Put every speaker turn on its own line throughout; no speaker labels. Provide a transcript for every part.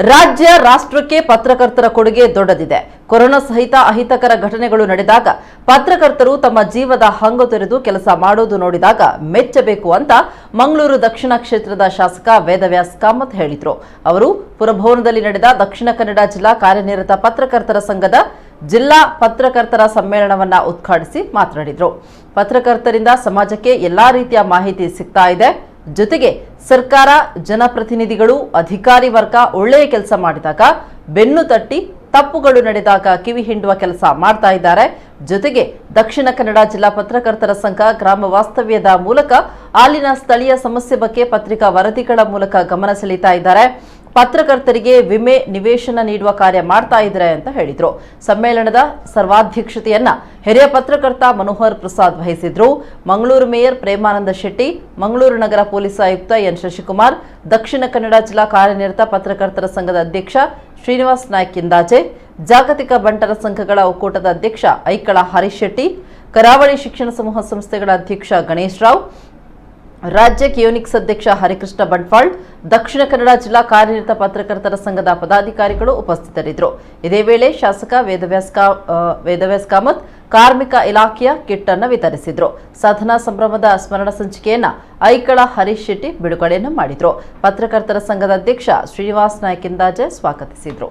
ರಾಜ್ಯ ರಾಷ್ಟ್ರಕ್ಕೆ ಪತ್ರಕರ್ತರ ಕೊಡುಗೆ ದೊಡ್ಡದಿದೆ. ಕೊರೋನಾ ಸಹಿತ ಅಹಿತಕರ ಘಟನೆಗಳು ನಡೆದಾಗ ಪತ್ರಕರ್ತರು ತಮ್ಮ ಜೀವದ ಹಂಗು ತೊರೆದು ಕೆಲಸ ಮಾಡೋದು ನೋಡಿದಾಗ ಮೆಚ್ಚಬೇಕು ಅಂತ ಮಂಗಳೂರು ದಕ್ಷಿಣ ಕ್ಷೇತ್ರದ ಶಾಸಕ ವೇದವ್ಯಾಸ್ ಕಾಮತ್ ಹೇಳಿದರು. ಅವರು ಪುರಭವನದಲ್ಲಿ ನಡೆದ ದಕ್ಷಿಣ ಕನ್ನಡ ಜಿಲ್ಲಾ ಕಾರ್ಯನಿರತ ಪತ್ರಕರ್ತರ ಸಂಘದ ಜಿಲ್ಲಾ ಪತ್ರಕರ್ತರ ಸಮ್ಮೇಳನವನ್ನ ಉದ್ಘಾಟಿಸಿ ಮಾತನಾಡಿದರು. ಪತ್ರಕರ್ತರಿಂದ ಸಮಾಜಕ್ಕೆ ಎಲ್ಲಾ ರೀತಿಯ ಮಾಹಿತಿ ಸಿಗ್ತಾ ಇದೆ. ಜೊತೆಗೆ ಸರ್ಕಾರ, ಜನಪ್ರತಿನಿಧಿಗಳು, ಅಧಿಕಾರಿ ವರ್ಗ ಒಳ್ಳೆಯ ಕೆಲಸ ಮಾಡಿದಾಗ ಬೆನ್ನು ತಟ್ಟಿ ತಪ್ಪುಗಳು ನಡೆದಾಗ ಕಿವಿ ಹಿಂಡುವ ಕೆಲಸ ಮಾಡ್ತಾ ಇದ್ದಾರೆ. ಜೊತೆಗೆ ದಕ್ಷಿಣ ಕನ್ನಡ ಜಿಲ್ಲಾ ಪತ್ರಕರ್ತರ ಸಂಘ ಗ್ರಾಮ ವಾಸ್ತವ್ಯದ ಮೂಲಕ ಅಲ್ಲಿನ ಸ್ಥಳೀಯ ಸಮಸ್ಯೆ ಬಗ್ಗೆ ಪತ್ರಿಕಾ ವರದಿಗಳ ಮೂಲಕ ಗಮನ ಸೆಳೀತಾ ಇದ್ದಾರೆ. ಪತ್ರಕರ್ತರಿಗೆ ವಿಮೆ ನಿವೇಶನ ನೀಡುವ ಕಾರ್ಯ ಮಾಡ್ತಾ ಇದ್ದಾರೆ ಅಂತ ಹೇಳಿದ್ರು. ಸಮ್ಮೇಳನದ ಸರ್ವಾಧ್ಯಕ್ಷತೆಯನ್ನ ಹಿರಿಯ ಪತ್ರಕರ್ತ ಮನೋಹರ್ ಪ್ರಸಾದ್ ವಹಿಸಿದ್ರು. ಮಂಗಳೂರು ಮೇಯರ್ ಪ್ರೇಮಾನಂದ ಶೆಟ್ಟಿ, ಮಂಗಳೂರು ನಗರ ಪೊಲೀಸ್ ಆಯುಕ್ತ ಎನ್ ಶಶಿಕುಮಾರ್, ದಕ್ಷಿಣ ಕನ್ನಡ ಜಿಲ್ಲಾ ಕಾರ್ಯನಿರತ ಪತ್ರಕರ್ತರ ಸಂಘದ ಅಧ್ಯಕ್ಷ ಶ್ರೀನಿವಾಸ್ ನಾಯ್ಕ್ ಇಂದಾಜೆ, ಜಾಗತಿಕ ಬಂಟರ ಸಂಘಗಳ ಒಕ್ಕೂಟದ ಅಧ್ಯಕ್ಷ ಐಕಳ ಹರೀಶ್ ಶೆಟ್ಟಿ, ಕರಾವಳಿ ಶಿಕ್ಷಣ ಸಮೂಹ ಸಂಸ್ಥೆಗಳ ಅಧ್ಯಕ್ಷ ಗಣೇಶ್ ರಾವ್, ರಾಜ್ಯ ಕಿಯೋನಿಕ್ಸ್ ಅಧ್ಯಕ್ಷ ಹರಿಕೃಷ್ಣ ಬಂಟ್ವಾಳ್, ದಕ್ಷಿಣ ಕನ್ನಡ ಜಿಲ್ಲಾ ಕಾರ್ಯನಿರತ ಪತ್ರಕರ್ತರ ಸಂಘದ ಪದಾಧಿಕಾರಿಗಳು ಉಪಸ್ಥಿತರಿದ್ದರು. ಇದೇ ವೇಳೆ ಶಾಸಕ ವೇದವ್ಯಾಸ್ ಕಾಮತ್ ಕಾರ್ಮಿಕ ಇಲಾಖೆಯ ಕಿಟ್ ಅನ್ನು ವಿತರಿಸಿದರು. ಸಾಧನಾ ಸಂಭ್ರಮದ ಸ್ಮರಣ ಸಂಚಿಕೆಯನ್ನ ಐಕಳ ಹರೀಶ್ ಶೆಟ್ಟಿ ಬಿಡುಗಡೆಯನ್ನು ಮಾಡಿದರು. ಪತ್ರಕರ್ತರ ಸಂಘದ ಅಧ್ಯಕ್ಷ ಶ್ರೀನಿವಾಸ್ ನಾಯ್ಕ್ ಇಂದಾಜೆ ಸ್ವಾಗತಿಸಿದರು.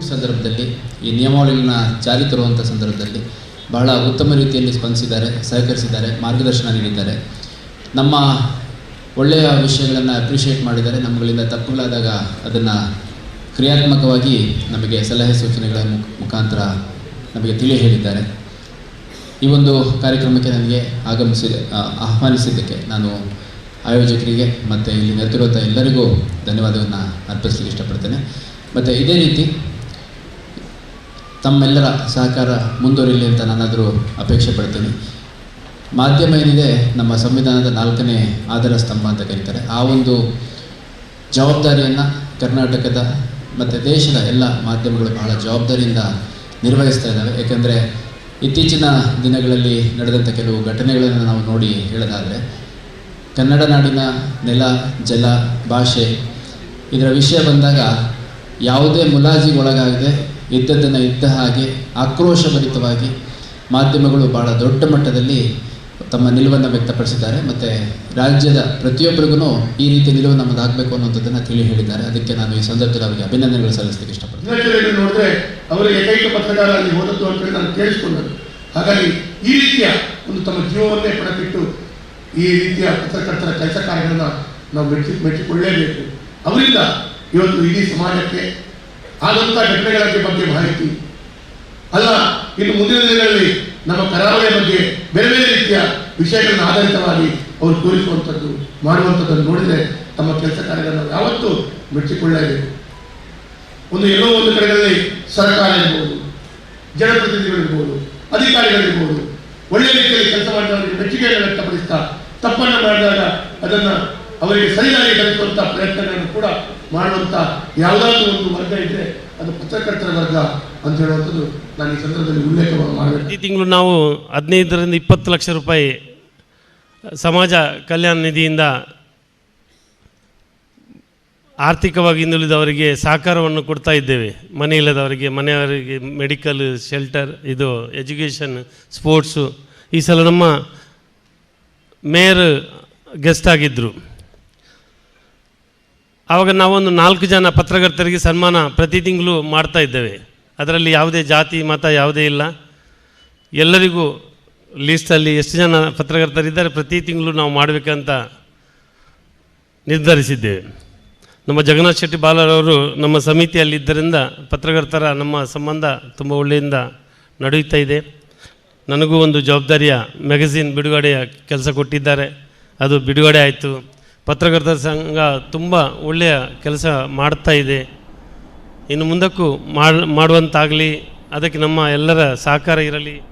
ಸಂದರ್ಭದಲ್ಲಿ ಈ ನಿಯಮಾವಳಿಗಳನ್ನ ಜಾರಿ ತರುವಂಥ ಸಂದರ್ಭದಲ್ಲಿ ಬಹಳ ಉತ್ತಮ ರೀತಿಯಲ್ಲಿ ಸ್ಪಂದಿಸಿದ್ದಾರೆ, ಸಹಕರಿಸಿದ್ದಾರೆ, ಮಾರ್ಗದರ್ಶನ ನೀಡಿದ್ದಾರೆ. ನಮ್ಮ ಒಳ್ಳೆಯ ವಿಷಯಗಳನ್ನು ಅಪ್ರಿಷಿಯೇಟ್ ಮಾಡಿದ್ದಾರೆ. ನಮ್ಮಗಳಿಂದ ತಪ್ಪುಗಳಾದಾಗ ಅದನ್ನು ಕ್ರಿಯಾತ್ಮಕವಾಗಿ ನಮಗೆ ಸಲಹೆ ಸೂಚನೆಗಳ ಮುಖಾಂತರ ನಮಗೆ ತಿಳಿ ಹೇಳಿದ್ದಾರೆ. ಈ ಒಂದು ಕಾರ್ಯಕ್ರಮಕ್ಕೆ ನನಗೆ ಆಹ್ವಾನಿಸಿದ್ದಕ್ಕೆ ನಾನು ಆಯೋಜಕರಿಗೆ ಮತ್ತು ಇಲ್ಲಿ ನೆರೆದಿರುವಂಥ ಎಲ್ಲರಿಗೂ ಧನ್ಯವಾದವನ್ನು ಅರ್ಪಿಸಲಿಕ್ಕೆ ಇಷ್ಟಪಡ್ತೇನೆ. ಮತ್ತು ಇದೇ ರೀತಿ ತಮ್ಮೆಲ್ಲರ ಸಹಕಾರ ಮುಂದುವರಿಯಲಿ ಅಂತ ನಾನಾದರೂ ಅಪೇಕ್ಷೆ ಪಡ್ತೀನಿ. ಮಾಧ್ಯಮ ಏನಿದೆ ನಮ್ಮ ಸಂವಿಧಾನದ 4ನೇ ಆಧಾರ ಸ್ತಂಭ ಅಂತ ಕರೀತಾರೆ. ಆ ಒಂದು ಜವಾಬ್ದಾರಿಯನ್ನು ಕರ್ನಾಟಕದ ಮತ್ತು ದೇಶದ ಎಲ್ಲ ಮಾಧ್ಯಮಗಳು ಬಹಳ ಜವಾಬ್ದಾರಿಯಿಂದ ನಿರ್ವಹಿಸ್ತಾ ಇದ್ದಾವೆ. ಏಕೆಂದರೆ ಇತ್ತೀಚಿನ ದಿನಗಳಲ್ಲಿ ನಡೆದಂಥ ಕೆಲವು ಘಟನೆಗಳನ್ನು ನಾವು ನೋಡಿ ಹೇಳೋದಾದರೆ, ಕನ್ನಡ ನಾಡಿನ ನೆಲ, ಜಲ, ಭಾಷೆ ಇದರ ವಿಷಯ ಬಂದಾಗ ಯಾವುದೇ ಮುಲಾಜಿಗೊಳಗಾಗದೆ ಇದ್ದದ್ದನ್ನು ಇದ್ದ ಹಾಗೆ ಆಕ್ರೋಶಭರಿತವಾಗಿ ಮಾಧ್ಯಮಗಳು ಭಾಳ ದೊಡ್ಡ ಮಟ್ಟದಲ್ಲಿ ತಮ್ಮ ನಿಲುವನ್ನು ವ್ಯಕ್ತಪಡಿಸಿದ್ದಾರೆ. ಮತ್ತು ರಾಜ್ಯದ ಪ್ರತಿಯೊಬ್ಬರಿಗೂ ಈ ರೀತಿ ನಿಲುವು ನಮ್ಮದಾಗಬೇಕು ಅನ್ನೋಂಥದ್ದನ್ನು ತಿಳಿ ಹೇಳಿದ್ದಾರೆ. ಅದಕ್ಕೆ ನಾನು ಈ ಸಂದರ್ಭದಲ್ಲಿ ಅವರಿಗೆ ಅಭಿನಂದನೆಗಳು ಸಲ್ಲಿಸಲಿಕ್ಕೆ ಇಷ್ಟಪಡ್ತೀನಿ.
ನೋಡಿದ್ರೆ ಅವರು ಏಕೈಕ ಪತ್ರಕಾರ ಅಲ್ಲಿ ಹೋದದ್ದು ಅಂತೇಳಿ ನಾನು ಕೇಳಿಸ್ಕೊಂಡರು. ಹಾಗಾಗಿ ಈ ರೀತಿಯ ಒಂದು ತಮ್ಮ ಜೀವವನ್ನೇ ಪಣಕ್ಕಿಟ್ಟು ಈ ರೀತಿಯ ಪತ್ರಕರ್ತರ ಕೆಲಸ ಕಾರ್ಯಗಳನ್ನು ನಾವು ಮೆಚ್ಚಿಕೊಳ್ಳಲೇಬೇಕು. ಅವರಿಂದ ಇವತ್ತು ಇಡೀ ಸಮಾಜಕ್ಕೆ ಆದಂಥ ಘಟನೆಗಳ ಬಗ್ಗೆ ಮಾಹಿತಿ ಅಲ್ಲ, ಇನ್ನು ಮುಂದಿನ ದಿನಗಳಲ್ಲಿ ನಮ್ಮ ಕರಾವಳಿಯ ಬಗ್ಗೆ ಬೇರೆ ಬೇರೆ ರೀತಿಯ ವಿಷಯಗಳನ್ನು ಆಧಾರಿತವಾಗಿ ಅವರು ತೋರಿಸುವಂಥದ್ದು, ಮಾಡುವಂಥದ್ದನ್ನು ನೋಡಿದರೆ ತಮ್ಮ ಕೆಲಸ ಕಾರ್ಯಗಳನ್ನು ಯಾವತ್ತೂ ಮೆಚ್ಚಿಕೊಳ್ಳಲೇಬೇಕು. ಎಲ್ಲೋ ಒಂದು ಕಡೆಗಳಲ್ಲಿ ಸರ್ಕಾರ ಇರ್ಬೋದು, ಜನಪ್ರತಿನಿಧಿಗಳಿರ್ಬೋದು, ಅಧಿಕಾರಿಗಳಿರ್ಬೋದು, ಒಳ್ಳೆಯ ರೀತಿಯಲ್ಲಿ ಕೆಲಸ ಮಾಡಿದವರಿಗೆ ಮೆಚ್ಚುಗೆಯನ್ನು ವ್ಯಕ್ತಪಡಿಸ್ತಾ ತಪ್ಪನ್ನು ಮಾಡಿದಾಗ ಅದನ್ನು ಅವರಿಗೆ ಸರಿಯಾಗಿ ಕಲಿಸುವಂಥ ಪ್ರಯತ್ನಗಳನ್ನು ಕೂಡ ಮಾಡುವಂಥ ಯಾವುದಾದ್ರೂ ಒಂದು ವರ್ಗ ಇದ್ದರೆ ಅದು ಪತ್ರಕರ್ತರ ವರ್ಗ ಅಂತ ಹೇಳುವಂಥದ್ದು ನಾನು ಈ ಸಂದರ್ಭದಲ್ಲಿ ಉಲ್ಲೇಖವನ್ನು ಮಾಡಬೇಕು.
ಈ ತಿಂಗಳು ನಾವು 15ರಿಂದ 20 ಲಕ್ಷ ರೂಪಾಯಿ ಸಮಾಜ ಕಲ್ಯಾಣ ನಿಧಿಯಿಂದ ಆರ್ಥಿಕವಾಗಿ ಹಿಂದುಳಿದವರಿಗೆ ಸಹಕಾರವನ್ನು ಕೊಡ್ತಾ ಇದ್ದೇವೆ. ಮನೆ ಇಲ್ಲದವರಿಗೆ, ಮನೆಯವರಿಗೆ ಮೆಡಿಕಲ್, ಶೆಲ್ಟರ್, ಇದು ಎಜುಕೇಷನ್, ಸ್ಪೋರ್ಟ್ಸು. ಈ ಸಲ ನಮ್ಮ ಮೇಯರ್ ಗೆಸ್ಟ್ ಆಗಿದ್ದರು. ಆವಾಗ ನಾವೊಂದು 4 ಜನ ಪತ್ರಕರ್ತರಿಗೆ ಸನ್ಮಾನ ಪ್ರತಿ ತಿಂಗಳು ಮಾಡ್ತಾ ಇದ್ದೇವೆ. ಅದರಲ್ಲಿ ಯಾವುದೇ ಜಾತಿ ಮತ ಯಾವುದೇ ಇಲ್ಲ. ಎಲ್ಲರಿಗೂ ಲೀಸ್ಟಲ್ಲಿ ಎಷ್ಟು ಜನ ಪತ್ರಕರ್ತರಿದ್ದಾರೆ ಪ್ರತಿ ತಿಂಗಳು ನಾವು ಮಾಡಬೇಕಂತ ನಿರ್ಧರಿಸಿದ್ದೇವೆ. ನಮ್ಮ ಜಗನ್ನಾಥ್ ಶೆಟ್ಟಿ ಬಾಲರವರು ನಮ್ಮ ಸಮಿತಿಯಲ್ಲಿದ್ದರಿಂದ ಪತ್ರಕರ್ತರ ನಮ್ಮ ಸಂಬಂಧ ತುಂಬ ಒಳ್ಳೆಯಿಂದ ನಡೆಯುತ್ತಾ ಇದೆ. ನನಗೂ ಒಂದು ಜವಾಬ್ದಾರಿಯ ಮ್ಯಾಗಝಿನ್ ಬಿಡುಗಡೆಯ ಕೆಲಸ ಕೊಟ್ಟಿದ್ದಾರೆ. ಅದು ಬಿಡುಗಡೆ ಆಯಿತು. ಪತ್ರಕರ್ತರ ಸಂಘ ತುಂಬ ಒಳ್ಳೆಯ ಕೆಲಸ ಮಾಡ್ತಾ ಇದೆ. ಇನ್ನು ಮುಂದಕ್ಕೂ ಮಾಡುವಂತಾಗಲಿ, ಅದಕ್ಕೆ ನಮ್ಮ ಎಲ್ಲರ ಸಹಕಾರ ಇರಲಿ.